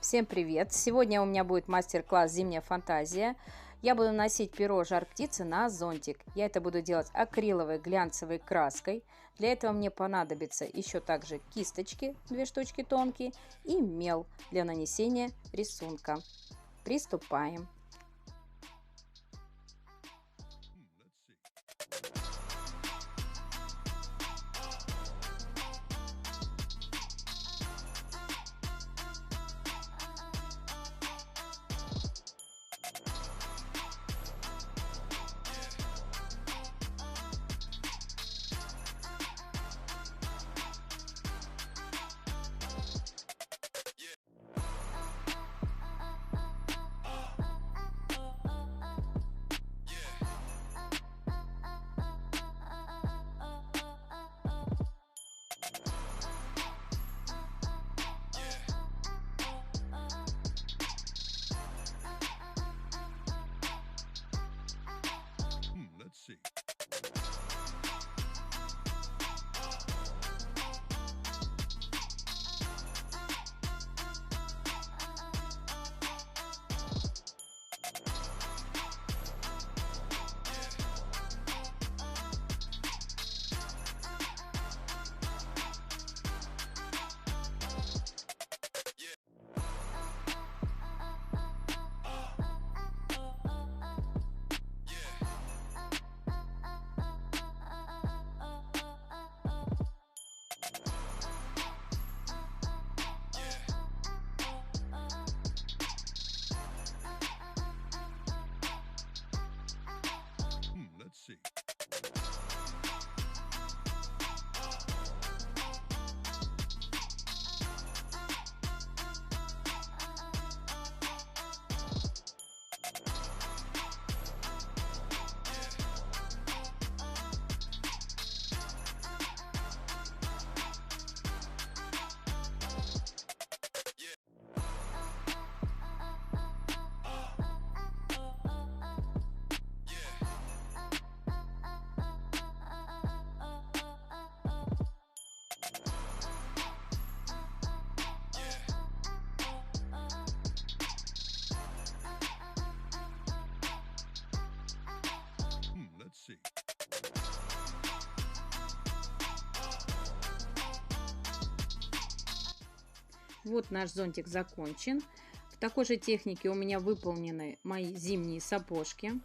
Всем привет! Сегодня у меня будет мастер-класс «Зимняя фантазия». Я буду наносить перо «Жар птицы» на зонтик. Я это буду делать акриловой глянцевой краской. Для этого мне понадобится еще также кисточки, 2 штучки тонкие, и мел для нанесения рисунка. Приступаем! Let's see. Let's see. Let's see. Вот наш зонтик закончен. В такой же технике у меня выполнены мои зимние сапожки.